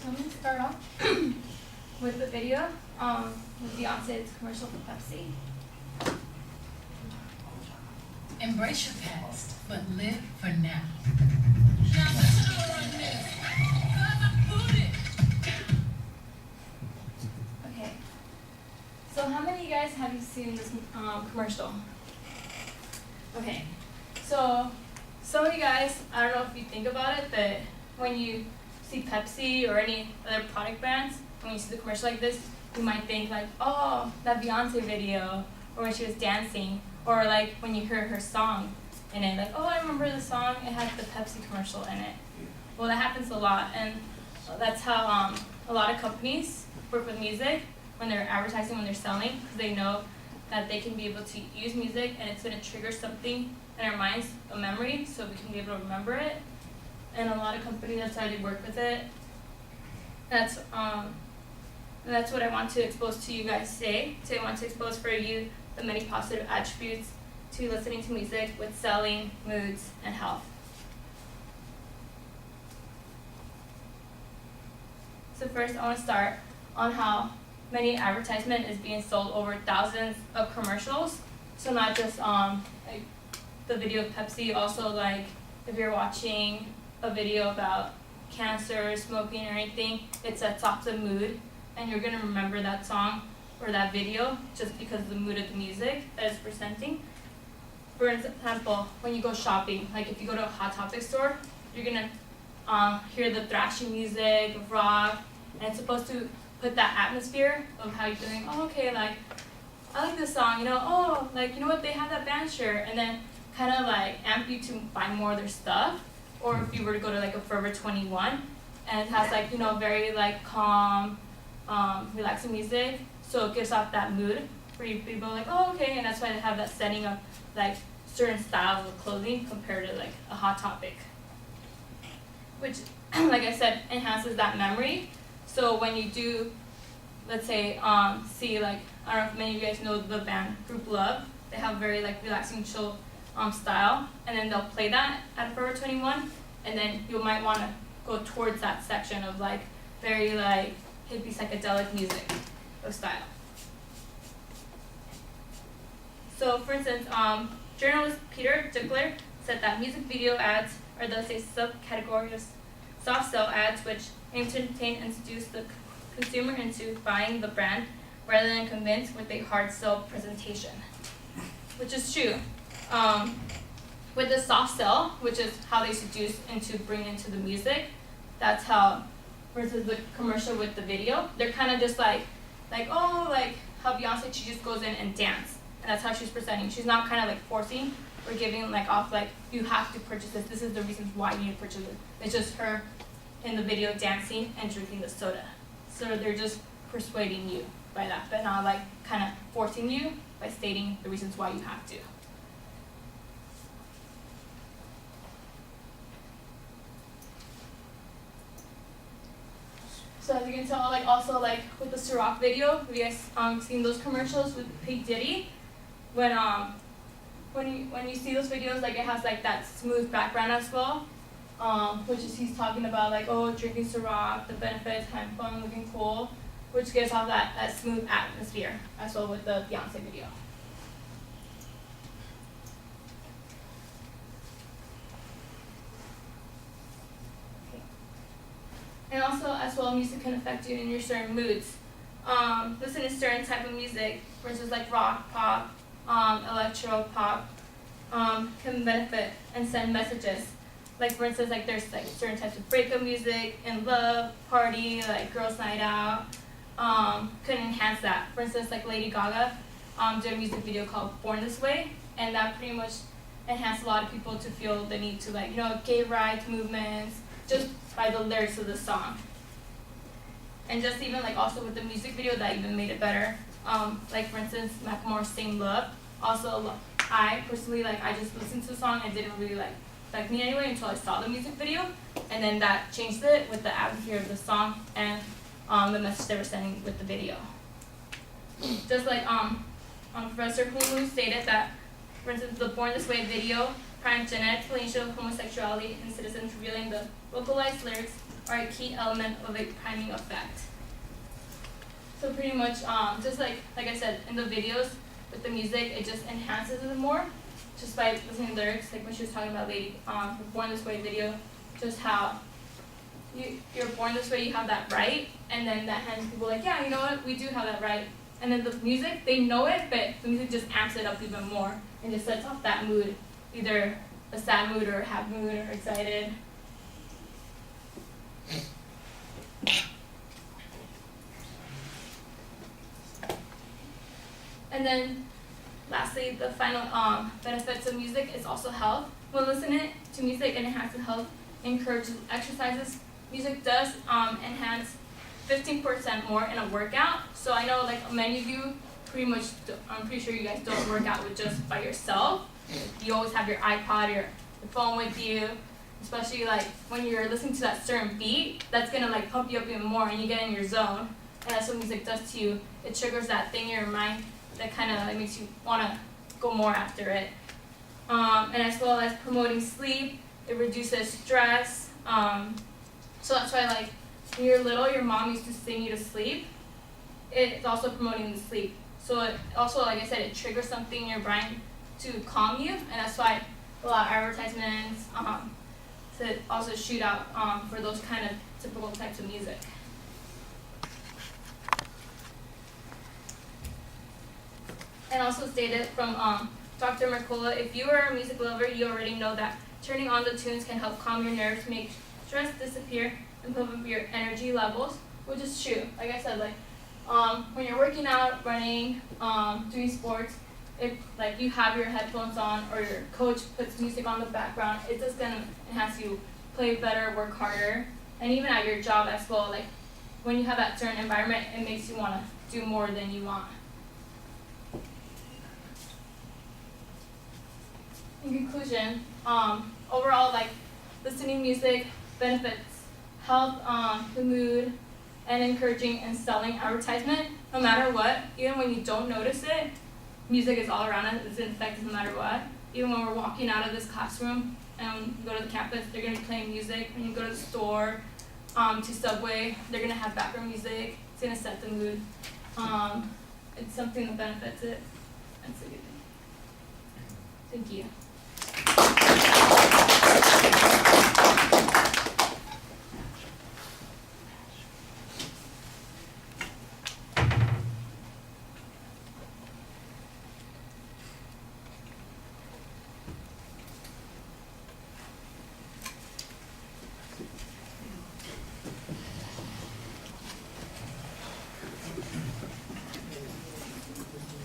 So I'm gonna start off with the video with Beyonce's commercial for Pepsi. Embrace your past, but live for now. Okay. So how many of you guys have you seen this commercial? Okay. So some of you guys, I don't know if you think about it, but when you see Pepsi or any other product brands, when you see the commercial like this, you might think like, oh, that Beyonce video, or when she was dancing, or like when you hear her song in it, like, oh, I remember the song, it had the Pepsi commercial in it. Well, that happens a lot, and that's how a lot of companies work with music when they're advertising, when they're selling, because they know that they can be able to use music and it's going to trigger something in our minds, a memory, so we can be able to remember it. And a lot of companies, that's how they work with it. That's what I want to expose to you guys today. Today I want to expose for you the many positive attributes to listening to music with selling, moods, and health. So first I want to start on how many advertisement is being sold over thousands of commercials. So not just like the video of Pepsi, also like if you're watching a video about cancer, smoking, or anything, it sets off the mood, and you're gonna remember that song or that video just because of the mood of the music that it's presenting. For example, when you go shopping, like if you go to a Hot Topic store, you're gonna hear the thrashy music of rock, and it's supposed to put that atmosphere of how you're feeling. Oh, okay, like I like this song, you know. Oh, like you know what, they have that band shirt, and then kind of like amp you to buy more of their stuff. Or if you were to go to like a Forever 21, and it has like, you know, very like calm, relaxing music, so it gives off that mood where you people like, oh, okay, and that's why they have that setting of like certain styles of clothing compared to like a Hot Topic, which, like I said, enhances that memory. So when you do, let's say, see like, I don't know if many of you guys know the band Group Love, they have very like relaxing, chill style, and then they'll play that at Forever 21, and then you might want to go towards that section of like very like hippie psychedelic music of style. So for instance, journalist Peter Dickler said that music video ads are thus a subcategory of soft sell ads which aim to entertain and seduce the consumer into buying the brand rather than convince with a hard sell presentation, which is true. With the soft sell, which is how they seduce into bring into the music, that's how, versus the commercial with the video, they're kind of just like oh, like how Beyonce, she just goes in and dance, and that's how she's presenting. She's not kind of like forcing or giving like off like you have to purchase this. This is the reasons why you need to purchase it. It's just her in the video dancing and drinking the soda. So they're just persuading you by that, but not like kind of forcing you by stating the reasons why you have to. So as you can tell, like also like with the Ciroc video, have you guys seen those commercials with P. Diddy? When you see those videos, like it has like that smooth background as well, which is he's talking about like, oh, drinking Ciroc, the benefits, having fun, looking cool, which gives off that smooth atmosphere as well with the Beyonce video. And also, as well, music can affect you in your certain moods. Listen to certain type of music, for instance, like rock, pop, electro pop, can benefit and send messages. Like for instance, like there's like certain types of breakup music, in love, party, like girls' night out, can enhance that. For instance, like Lady Gaga did a music video called Born This Way, and that pretty much enhanced a lot of people to feel the need to like, you know, gay rights movements, just by the lyrics of the song. And just even like also with the music video, that even made it better. Like for instance, Macklemore's Same Love. Also, I personally, like I just listened to the song and it didn't really like affect me anyway until I saw the music video. And then that changed it with the atmosphere of the song and the message they were sending with the video. Just like Professor Hulu stated that, for instance, the Born This Way video primed genetic relation of homosexuality in citizens, revealing the vocalized lyrics are a key element of a priming effect. So pretty much, just like I said, in the videos with the music, it just enhances it more, just by listening to lyrics, like when she was talking about Lady, the Born This Way video, just how you're born this way, you have that right, and then that has people like, yeah, you know what, we do have that right. And then the music, they know it, but the music just amps it up even more and just sets off that mood, either a sad mood or a happy mood or excited. And then lastly, the final benefits of music is also health. When listening to music, it enhances health, encourages exercises. Music does enhance 15% more in a workout. So I know like many of you I'm pretty sure you guys don't work out with just by yourself. You always have your iPod or your phone with you, especially like when you're listening to that certain beat, that's gonna like pump you up even more and you get in your zone. And that's what music does to you. It triggers that thing in your mind that kind of like makes you wanna go more after it. And as well as promoting sleep, it reduces stress. So that's why like when you're little, your mom used to sing you to sleep. It's also promoting the sleep. So it also, like I said, it triggers something in your brain to calm you, and that's why a lot of advertisements to also shoot out for those kind of typical types of music. And also stated from Dr. Mercola, if you are a music lover, you already know that turning on the tunes can help calm your nerves, make stress disappear, and pump up your energy levels, which is true. Like I said, like when you're working out, running, doing sports, if like you have your headphones on or your coach puts music on the background, it's just gonna enhance you play better, work harder, and even at your job as well. Like when you have that certain environment, it makes you want to do more than you want. In conclusion, overall, like listening music benefits health, the mood, and encouraging and selling advertisement. No matter what, even when you don't notice it, music is all around us. It's an effect no matter what. Even when we're walking out of this classroom and you go to the campus, they're gonna be playing music. When you go to the store, to Subway, they're gonna have background music. It's gonna set the mood. It's something that benefits it. That's a good thing. Thank you.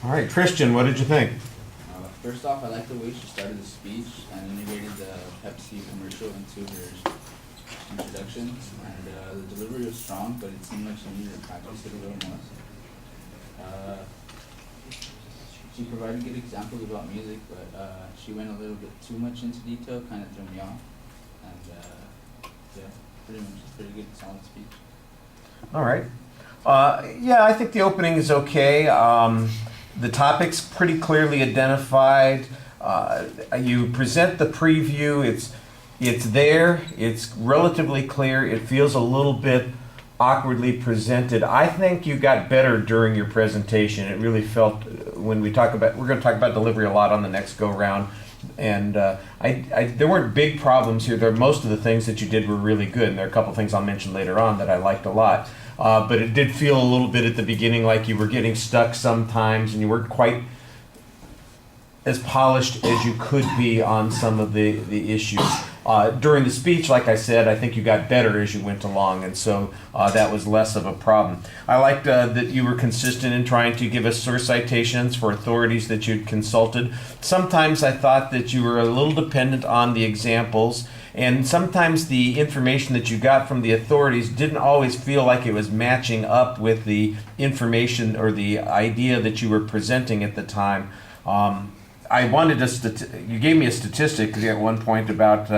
All right, Christian, what did you think? First off, I like the way she started the speech and integrated the Pepsi commercial into her introduction. And the delivery was strong, but it seemed like she needed to practice it a little more. She provided good examples about music, but she went a little bit too much into detail, kind of threw me off. And yeah, pretty much a pretty good, solid speech. All right. Yeah, I think the opening is okay. The topic's pretty clearly identified. You present the preview. It's there. It's relatively clear. It feels a little bit awkwardly presented. I think you got better during your presentation. It really felt when we're going to talk about delivery a lot on the next go round. And there weren't big problems here. Most of the things that you did were really good. And there are a couple things I'll mention later on that I liked a lot. But it did feel a little bit at the beginning like you were getting stuck sometimes and you weren't quite as polished as you could be on some of the issues. During the speech, like I said, I think you got better as you went along, and so that was less of a problem. I liked that you were consistent in trying to give us source citations for authorities that you'd consulted. Sometimes I thought that you were a little dependent on the examples, and sometimes the information that you got from the authorities didn't always feel like it was matching up with the information or the idea that you were presenting at the time. I wanted you gave me a statistic at one point about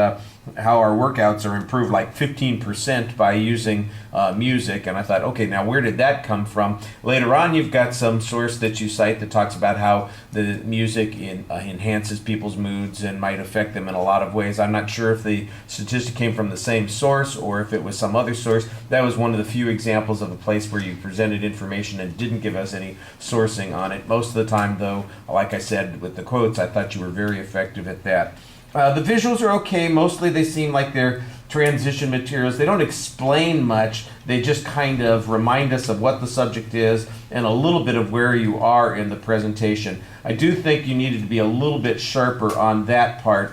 how our workouts are improved like 15% by using music, and I thought, okay, now where did that come from? Later on, you've got some source that you cite that talks about how the music enhances people's moods and might affect them in a lot of ways. I'm not sure if the statistic came from the same source or if it was some other source. That was one of the few examples of a place where you presented information and didn't give us any sourcing on it. Most of the time, though, like I said with the quotes, I thought you were very effective at that. The visuals are okay. Mostly they seem like they're transition materials. They don't explain much. They just kind of remind us of what the subject is and a little bit of where you are in the presentation. I do think you needed to be a little bit sharper on that part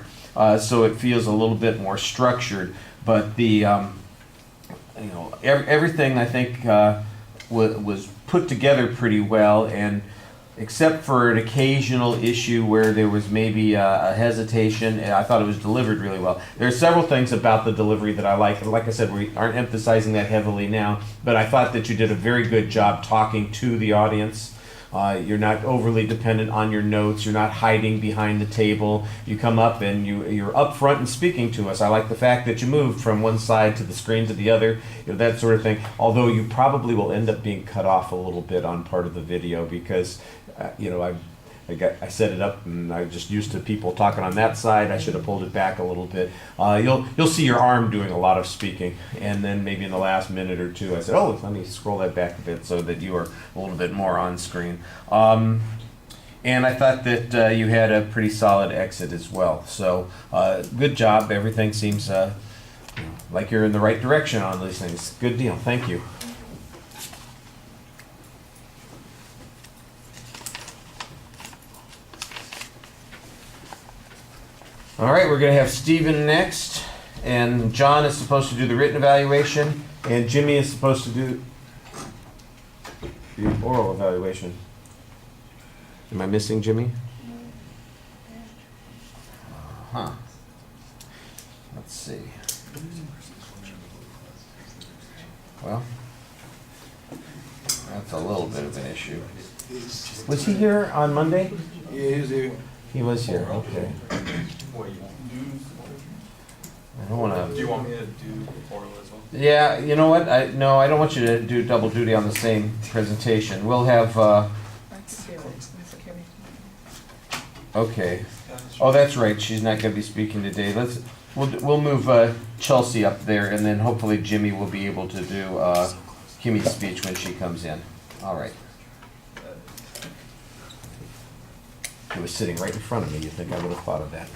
so it feels a little bit more structured. But the everything I think was put together pretty well, and except for an occasional issue where there was maybe a hesitation, I thought it was delivered really well. There are several things about the delivery that I like. Like I said, we aren't emphasizing that heavily now, but I thought that you did a very good job talking to the audience. You're not overly dependent on your notes. You're not hiding behind the table. You come up and you're up front and speaking to us. I like the fact that you moved from one side to the screen to the other, that sort of thing. Although you probably will end up being cut off a little bit on part of the video because, I set it up and I'm just used to people talking on that side. I should have pulled it back a little bit. You'll see your arm doing a lot of speaking, and then maybe in the last minute or two I said, oh, let me scroll that back a bit so that you are a little bit more on screen. And I thought that you had a pretty solid exit as well. So good job. Everything seems like you're in the right direction on these things. Good deal. Thank you. All right, we're going to have Stephen next, and John is supposed to do the written evaluation, and Jimmy is supposed to do the oral evaluation. Am I missing Jimmy? Huh. Let's see. Well, that's a little bit of an issue. Was he here on Monday? Yeah, he was here. He was here, okay. I don't want to. Do you want me to do oral as well? Yeah, you know what? No, I don't want you to do double duty on the same presentation. We'll have. Okay. Oh, that's right. She's not going to be speaking today. We'll move Chelsea up there, and then hopefully Jimmy will be able to do Kimmy's speech when she comes in. All right. It was sitting right in front of me. You'd think I would have thought of that.